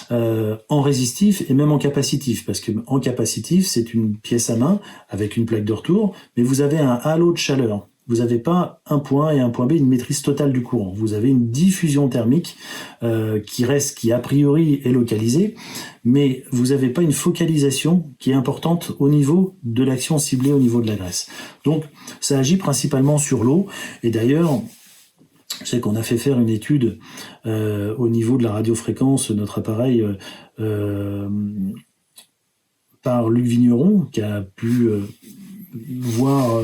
En résistif et même en capacitif, parce que en capacitif c'est une pièce à main avec une plaque de retour, mais vous avez un halo de chaleur. Vous n'avez pas un point et un point B, une maîtrise totale du courant. Vous avez une diffusion thermique qui a priori est localisée, mais vous n'avez pas une focalisation qui est importante au niveau de l'action ciblée au niveau de la graisse. Donc ça agit principalement sur l'eau, et d'ailleurs je sais qu'on a fait faire une étude au niveau de la radiofréquence, notre appareil, par Luc Vigneron, qui a pu voir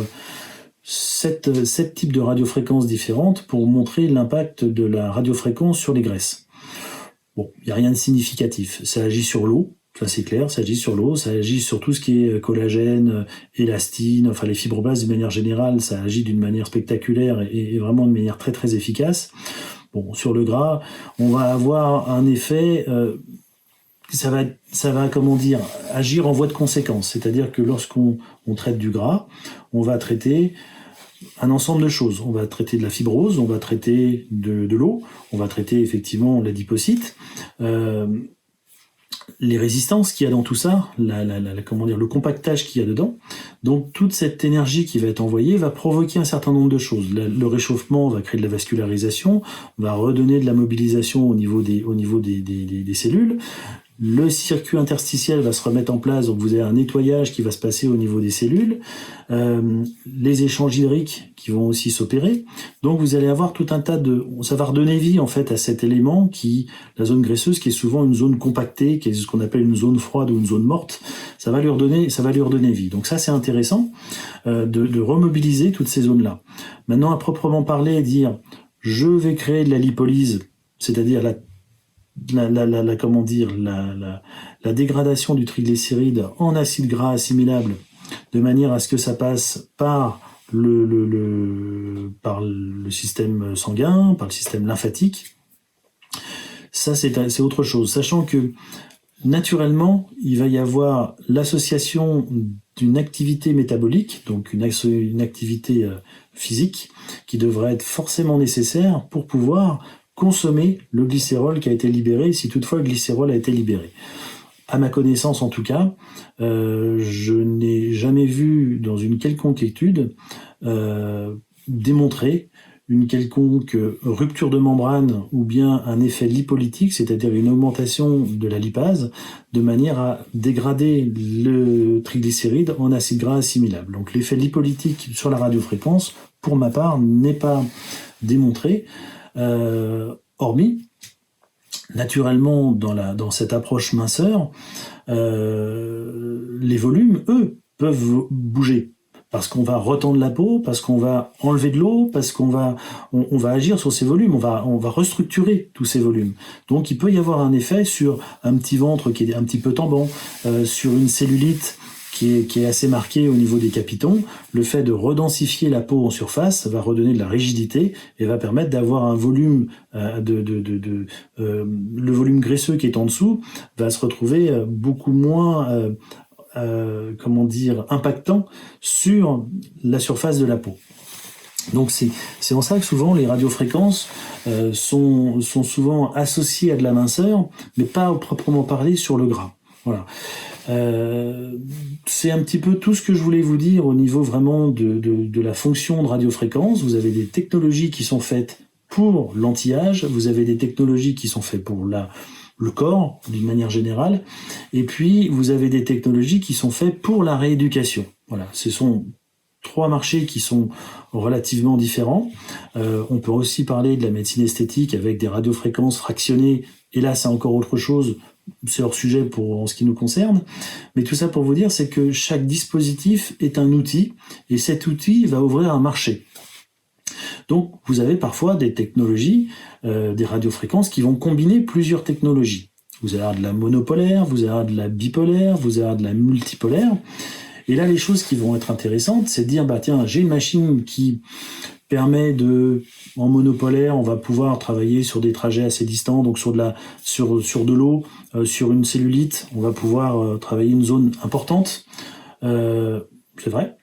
7 types de radiofréquences différentes pour montrer l'impact de la radiofréquence sur les graisses. Bon, il n'y a rien de significatif. Ça agit sur l'eau, ça c'est clair, ça agit sur l'eau, ça agit sur tout ce qui est collagène, élastine, enfin les fibroblastes de manière générale, ça agit d'une manière spectaculaire et vraiment de manière très très efficace. Bon, sur le gras, on va avoir un effet ça va, comment dire, agir en voie de conséquence. C'est-à-dire que lorsqu'on traite du gras, on va traiter un ensemble de choses. On va traiter de la fibrose, on va traiter de l'eau, on va traiter effectivement l'adipocyte, les résistances qu'il y a dans tout ça, comment dire, le compactage qu'il y a dedans. Donc toute cette énergie qui va être envoyée va provoquer un certain nombre de choses. Le réchauffement va créer de la vascularisation, va redonner de la mobilisation au niveau des cellules. Le circuit interstitiel va se remettre en place, donc vous avez un nettoyage qui va se passer au niveau des cellules, les échanges hydriques qui vont aussi s'opérer. Donc vous allez avoir tout un tas ça va redonner vie en fait à cet élément la zone graisseuse, qui est souvent une zone compactée, qui est ce qu'on appelle une zone froide ou une zone morte. Ça va lui redonner vie. Donc ça c'est intéressant de remobiliser toutes ces zones-là. Maintenant à proprement parler, dire je vais créer de la lipolyse, c'est-à-dire la dégradation du triglycéride en acide gras assimilable, de manière à ce que ça passe par le système sanguin, par le système lymphatique. Ça, c'est autre chose. Sachant que, naturellement, il va y avoir l'association d'une activité métabolique, donc une activité physique, qui devrait être forcément nécessaire pour pouvoir consommer le glycérol qui a été libéré, si toutefois le glycérol a été libéré. À ma connaissance en tout cas, je n'ai jamais vu dans une quelconque étude démontrer une quelconque rupture de membrane ou bien un effet lipolytique, c'est-à-dire une augmentation de la lipase, de manière à dégrader le triglycéride en acide gras assimilable. Donc l'effet lipolytique sur la radiofréquence, pour ma part, n'est pas démontré. Hormis, naturellement, dans cette approche minceur, les volumes, eux, peuvent bouger. Parce qu'on va retendre la peau, parce qu'on va enlever de l'eau, parce qu'on va agir sur ces volumes, on va restructurer tous ces volumes. Donc il peut y avoir un effet sur un petit ventre qui est un petit peu tendant, sur une cellulite qui est assez marqué au niveau des capitons. Le fait de redensifier la peau en surface, ça va redonner de la rigidité et va permettre d'avoir un volume le volume graisseux qui est en dessous va se retrouver beaucoup moins impactant sur la surface de la peau. Donc c'est en ça que souvent les radiofréquences sont souvent associées à de la minceur, mais pas proprement parler sur le gras. Voilà. C'est un petit peu tout ce que je voulais vous dire au niveau vraiment de la fonction de radiofréquence. Vous avez des technologies qui sont faites pour l'anti-âge, vous avez des technologies qui sont faites pour le corps d'une manière générale, et puis vous avez des technologies qui sont faites pour la rééducation. Voilà, ce sont trois marchés qui sont relativement différents. On peut aussi parler de la médecine esthétique avec des radiofréquences fractionnées, et là c'est encore autre chose. C'est hors sujet en ce qui nous concerne, mais tout ça pour vous dire, c'est que chaque dispositif est un outil, et cet outil va ouvrir un marché. Donc vous avez parfois des technologies, des radiofréquences qui vont combiner plusieurs technologies. Vous allez avoir de la monopolaire, vous allez avoir de la bipolaire, vous allez avoir de la multipolaire, et là les choses qui vont être intéressantes, c'est de dire, tiens, j'ai une machine qui permet en monopolaire, on va pouvoir travailler sur des trajets assez distants, donc sur de l'eau, sur une cellulite, on va pouvoir travailler une zone importante, c'est vrai.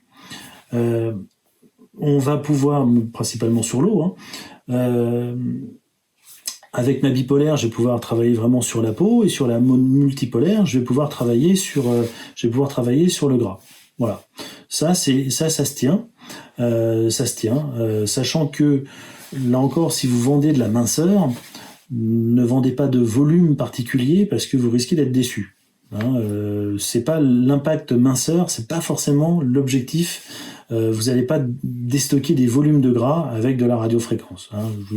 On va pouvoir, principalement sur l'eau, avec ma bipolaire, je vais pouvoir travailler vraiment sur la peau, et sur la multipolaire, je vais pouvoir travailler sur le gras. Voilà. Ça se tient. Sachant que, là encore, si vous vendez de la minceur, ne vendez pas de volume particulier parce que vous risquez d'être déçu. C'est pas l'impact minceur, c'est pas forcément l'objectif. Vous n'allez pas déstocker des volumes de gras avec de la radiofréquence. Je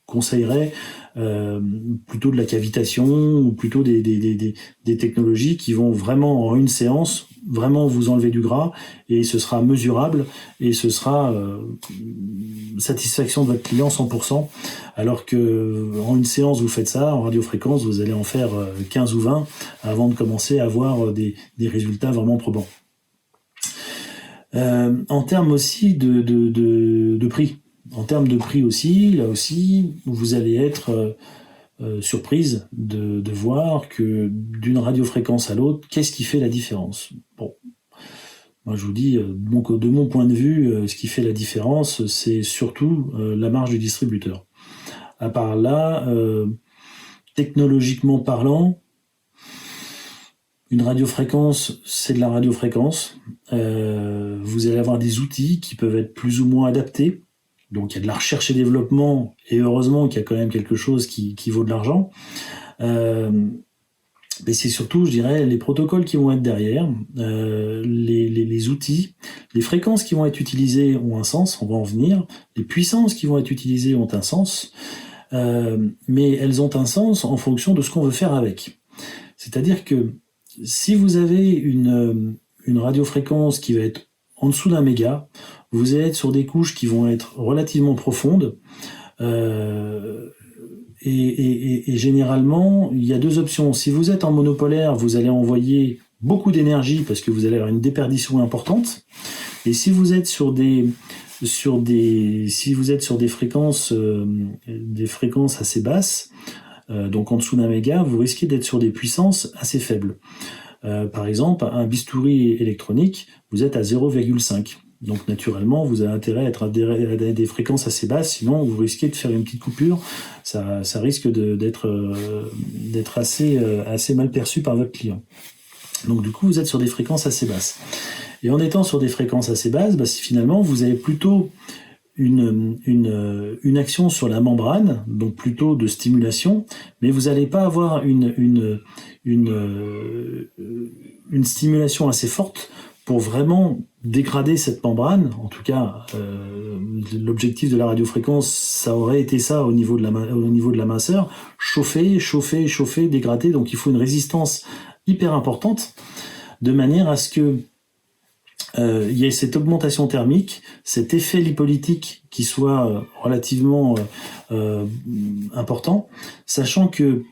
conseillerais plutôt de la cavitation ou plutôt des technologies qui vont vraiment en une séance vraiment vous enlever du gras, et ce sera mesurable et ce sera satisfaction de votre client 100%, alors que en une séance vous faites ça, en radiofréquence vous allez en faire 15 ou 20 avant de commencer à avoir des résultats vraiment probants. En termes aussi de prix. En termes de prix aussi, là aussi, vous allez être surprise de voir que d'une radiofréquence à l'autre, qu'est-ce qui fait la différence? Bon, moi je vous dis, de mon point de vue, ce qui fait la différence, c'est surtout la marge du distributeur. À part là, technologiquement parlant, une radiofréquence, c'est de la radiofréquence. Vous allez avoir des outils qui peuvent être plus ou moins adaptés. Donc il y a de la recherche et développement, et heureusement qu'il y a quand même quelque chose qui vaut de l'argent. Mais c'est surtout, je dirais, les protocoles qui vont être derrière, les outils, les fréquences qui vont être utilisées ont un sens, on va en venir. Les puissances qui vont être utilisées ont un sens, mais elles ont un sens en fonction de ce qu'on veut faire avec. C'est-à-dire que si vous avez une radiofréquence qui va être en dessous d'un méga, vous allez être sur des couches qui vont être relativement profondes, et généralement, il y a deux options. Si vous êtes en monopolaire, vous allez envoyer beaucoup d'énergie parce que vous allez avoir une déperdition importante. Et si vous êtes sur des fréquences assez basses, donc en dessous d'un méga, vous risquez d'être sur des puissances assez faibles. Par exemple, un bistouri électronique, vous êtes à 0,5. Donc naturellement, vous avez intérêt à être à des fréquences assez basses, sinon vous risquez de faire une petite coupure. Ça risque d'être assez mal perçu par votre client. Donc du coup, vous êtes sur des fréquences assez basses. Et en étant sur des fréquences assez basses, finalement, vous avez plutôt une action sur la membrane, donc plutôt de stimulation, mais vous n'allez pas avoir une stimulation assez forte pour vraiment dégrader cette membrane. En tout cas, l'objectif de la radiofréquence, ça aurait été ça au niveau de la minceur, chauffer, dégrader. Donc il faut une résistance hyper importante, de manière à ce que il y ait cette augmentation thermique, cet effet lipolytique qui soit relativement important, sachant que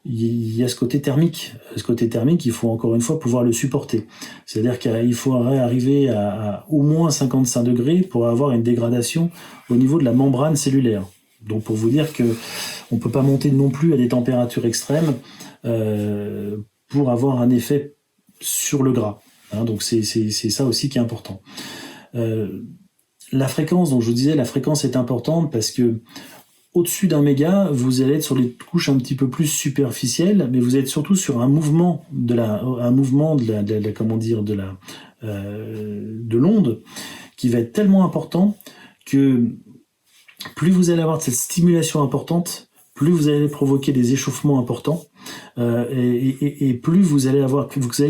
il y a ce côté thermique. Ce côté thermique, il faut encore une fois pouvoir le supporter. C'est-à-dire qu'il faudrait arriver à au moins 55 degrés pour avoir une dégradation au niveau de la membrane cellulaire. Donc pour vous dire que on peut pas monter non plus à des températures extrêmes pour avoir un effet sur le gras. Donc c'est ça aussi qui est important. La fréquence, donc je vous disais, la fréquence est importante parce que au-dessus d'un méga, vous allez être sur les couches un petit peu plus superficielles, mais vous êtes surtout sur un mouvement de l'onde qui va être tellement important que plus vous allez avoir cette stimulation importante, plus vous allez provoquer des échauffements importants, et plus vous allez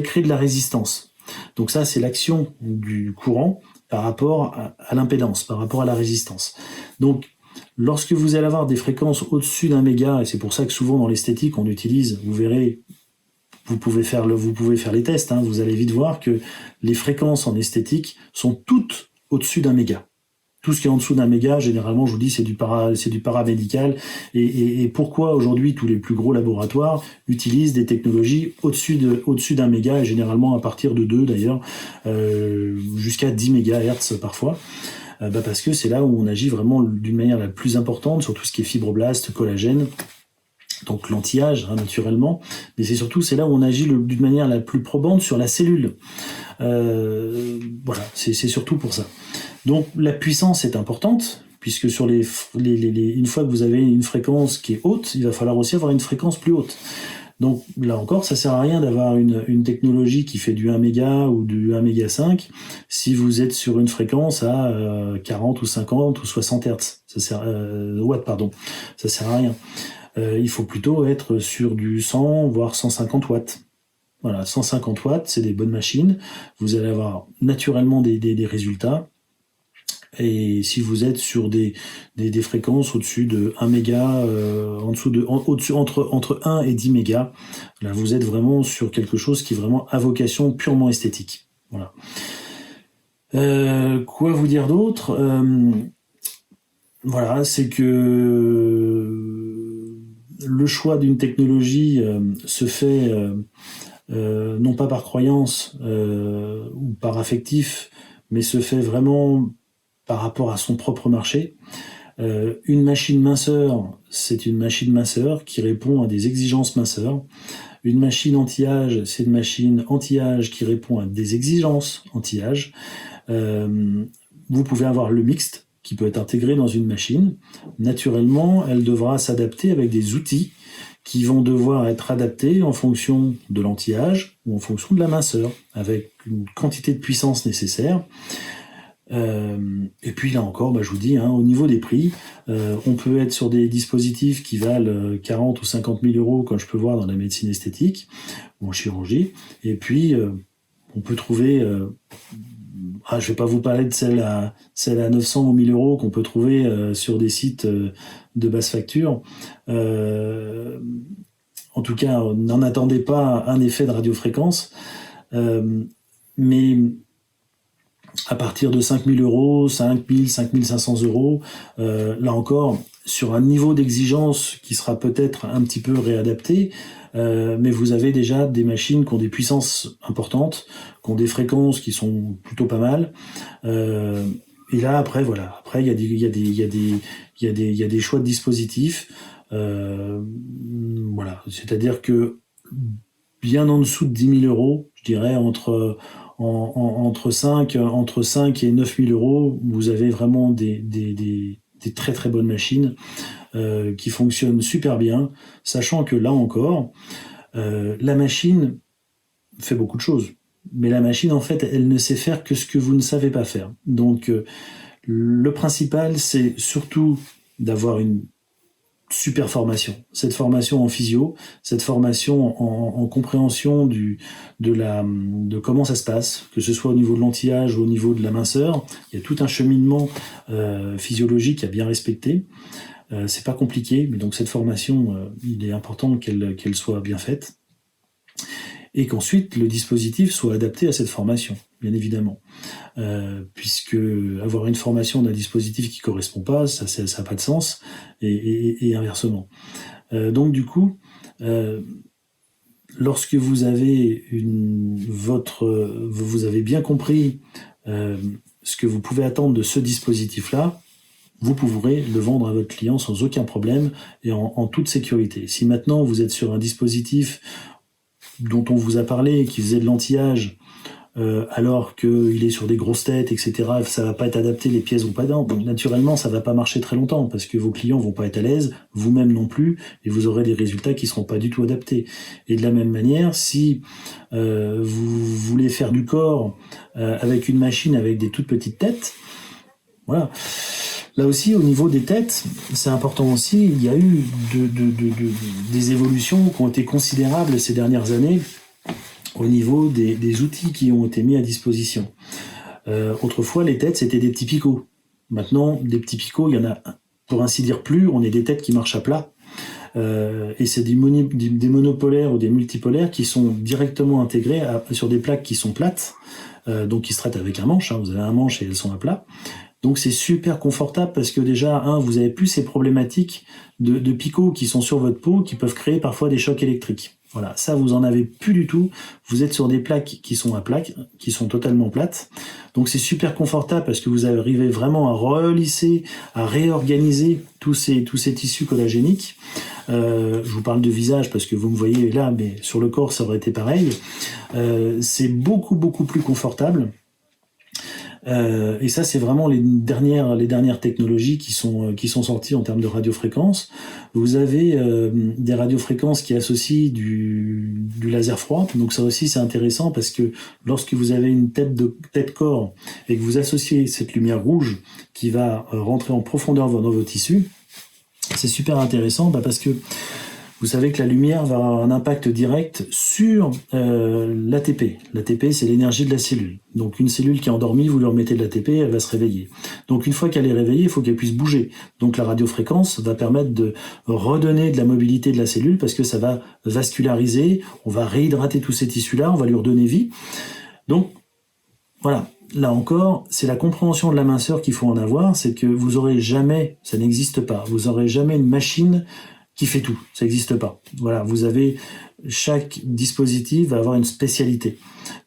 créer de la résistance. Donc ça, c'est l'action du courant par rapport à l'impédance, par rapport à la résistance. Donc, lorsque vous allez avoir des fréquences au-dessus d'un méga, et c'est pour ça que souvent dans l'esthétique on utilise, vous verrez, vous pouvez faire les tests, vous allez vite voir que les fréquences en esthétique sont toutes au-dessus d'un méga. Tout ce qui est en dessous d'un méga, généralement, je vous dis, c'est du paramédical. Et pourquoi aujourd'hui tous les plus gros laboratoires utilisent des technologies au-dessus d'un méga, et généralement à partir de 2 d'ailleurs, jusqu'à 10 MHz parfois. Parce que c'est là où on agit vraiment d'une manière la plus importante sur tout ce qui est fibroblastes, collagène, donc l'anti-âge naturellement, mais c'est là où on agit d'une manière la plus probante sur la cellule. Voilà, c'est surtout pour ça. Donc la puissance est importante, puisque sur une fois que vous avez une fréquence qui est haute, il va falloir aussi avoir une fréquence plus haute. Donc là encore, ça sert à rien d'avoir une technologie qui fait du 1 méga ou du 1 méga 5 si vous êtes sur une fréquence à 40 ou 50 ou 60 Hz. Watts, pardon. Ça sert à rien. Il faut plutôt être sur du 100 voire 150 watts. Voilà, 150 watts, c'est des bonnes machines. Vous allez avoir naturellement des résultats. Et si vous êtes sur des fréquences au-dessus de 1 méga, entre 1 et 10 mégas, là vous êtes vraiment sur quelque chose qui est vraiment à vocation purement esthétique. Voilà. Quoi vous dire d'autre ? Voilà, c'est que le choix d'une technologie se fait non pas par croyance ou par affectif, mais se fait vraiment par rapport à son propre marché. Une machine minceur, c'est une machine minceur qui répond à des exigences minceur. Une machine anti-âge, c'est une machine anti-âge qui répond à des exigences anti-âge. Vous pouvez avoir le mixte qui peut être intégré dans une machine. Naturellement, elle devra s'adapter avec des outils qui vont devoir être adaptés en fonction de l'anti-âge ou en fonction de la minceur, avec une quantité de puissance nécessaire. Et puis là encore, je vous dis, au niveau des prix, on peut être sur des dispositifs qui valent 40 ou 50 000 euros, comme je peux voir dans la médecine esthétique ou en chirurgie. Et puis, on peut trouver... je ne vais pas vous parler de celle à 900 ou 1000 euros qu'on peut trouver sur des sites de basse facture. En tout cas, n'en attendez pas un effet de radiofréquence. Mais à partir de 5 000 euros, 5 000, 5 500 euros, là encore, sur un niveau d'exigence qui sera peut-être un petit peu réadapté, mais vous avez déjà des machines qui ont des puissances importantes, qui ont des fréquences qui sont plutôt pas mal. Et là, après, voilà. Après, il y a des choix de dispositifs. Voilà. C'est-à-dire que bien en dessous de 10 000 euros, je dirais entre 5 et 9 000 euros, vous avez vraiment des très très bonnes machines qui fonctionnent super bien, sachant que là encore, la machine fait beaucoup de choses. Mais la machine, en fait, elle ne sait faire que ce que vous ne savez pas faire. Donc, le principal, c'est surtout d'avoir une super formation. Cette formation en physio, cette formation en compréhension de comment ça se passe, que ce soit au niveau de l'anti-âge ou au niveau de la minceur. Il y a tout un cheminement physiologique à bien respecter. C'est pas compliqué, mais donc cette formation, il est important qu'elle soit bien faite. Et qu'ensuite, le dispositif soit adapté à cette formation, bien évidemment. Puisque avoir une formation d'un dispositif qui ne correspond pas, ça n'a pas de sens, et inversement. Donc du coup, lorsque vous avez vous avez bien compris ce que vous pouvez attendre de ce dispositif-là, vous pourrez le vendre à votre client sans aucun problème et en toute sécurité. Si maintenant vous êtes sur un dispositif dont on vous a parlé, qui faisait de l'anti-âge, alors qu'il est sur des grosses têtes, etc., ça va pas être adapté, les pièces vont pas dedans. Donc naturellement, ça va pas marcher très longtemps, parce que vos clients vont pas être à l'aise, vous-même non plus, et vous aurez des résultats qui seront pas du tout adaptés. Et de la même manière, si vous voulez faire du corps avec une machine avec des toutes petites têtes, voilà. Là aussi, au niveau des têtes, c'est important aussi, il y a eu des évolutions qui ont été considérables ces dernières années au niveau des outils qui ont été mis à disposition. Autrefois, les têtes, c'était des petits picots. Maintenant, des petits picots, il y en a, pour ainsi dire, plus. On est des têtes qui marchent à plat. Et c'est des monopolaires ou des multipolaires qui sont directement intégrés sur des plaques qui sont plates, donc qui se traitent avec un manche. Vous avez un manche et elles sont à plat. Donc c'est super confortable parce que déjà, vous avez plus ces problématiques de picots qui sont sur votre peau, qui peuvent créer parfois des chocs électriques. Voilà, ça vous en avez plus du tout. Vous êtes sur des plaques qui sont qui sont totalement plates. Donc c'est super confortable parce que vous arrivez vraiment à relisser, à réorganiser tous ces tissus collagéniques. Je vous parle de visage parce que vous me voyez là, mais sur le corps ça aurait été pareil. C'est beaucoup plus confortable. Et ça, c'est vraiment les dernières technologies qui sont sorties en termes de radiofréquence. Vous avez des radiofréquences qui associent du laser froid. Donc ça aussi, c'est intéressant parce que lorsque vous avez une tête corps et que vous associez cette lumière rouge qui va rentrer en profondeur dans vos tissus, c'est super intéressant parce que vous savez que la lumière va avoir un impact direct sur l'ATP. L'ATP, c'est l'énergie de la cellule. Donc une cellule qui est endormie, vous lui remettez de l'ATP, elle va se réveiller. Donc une fois qu'elle est réveillée, il faut qu'elle puisse bouger. Donc la radiofréquence va permettre de redonner de la mobilité de la cellule parce que ça va vasculariser, on va réhydrater tous ces tissus-là, on va lui redonner vie. Donc voilà. Là encore, c'est la compréhension de la minceur qu'il faut en avoir, c'est que vous aurez jamais, ça n'existe pas, vous aurez jamais une machine qui fait tout, ça n'existe pas. Voilà, chaque dispositif va avoir une spécialité.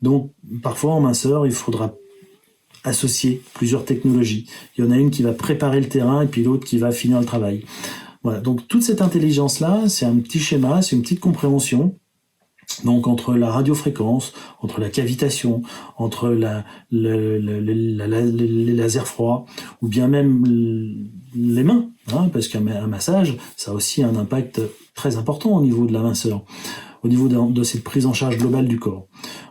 Donc, parfois en minceur, il faudra associer plusieurs technologies. Il y en a une qui va préparer le terrain et puis l'autre qui va finir le travail. Voilà, donc toute cette intelligence-là, c'est un petit schéma, c'est une petite compréhension. Donc entre la radiofréquence, entre la cavitation, entre les lasers froids, ou bien même les mains, hein, parce qu'un massage, ça a aussi un impact très important au niveau de la minceur, au niveau de cette prise en charge globale du corps.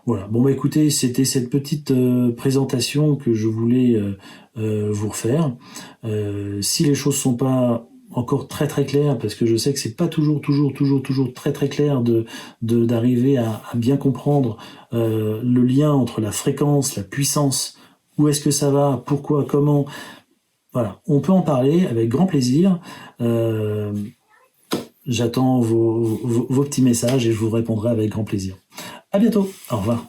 Voilà. Bon bah écoutez, c'était cette petite présentation que je voulais vous refaire. Si les choses sont pas encore très très claires, parce que je sais que c'est pas toujours très très clair d'arriver à bien comprendre le lien entre la fréquence, la puissance, où est-ce que ça va, pourquoi, comment. Voilà, on peut en parler avec grand plaisir. J'attends vos petits messages et je vous répondrai avec grand plaisir. À bientôt, au revoir.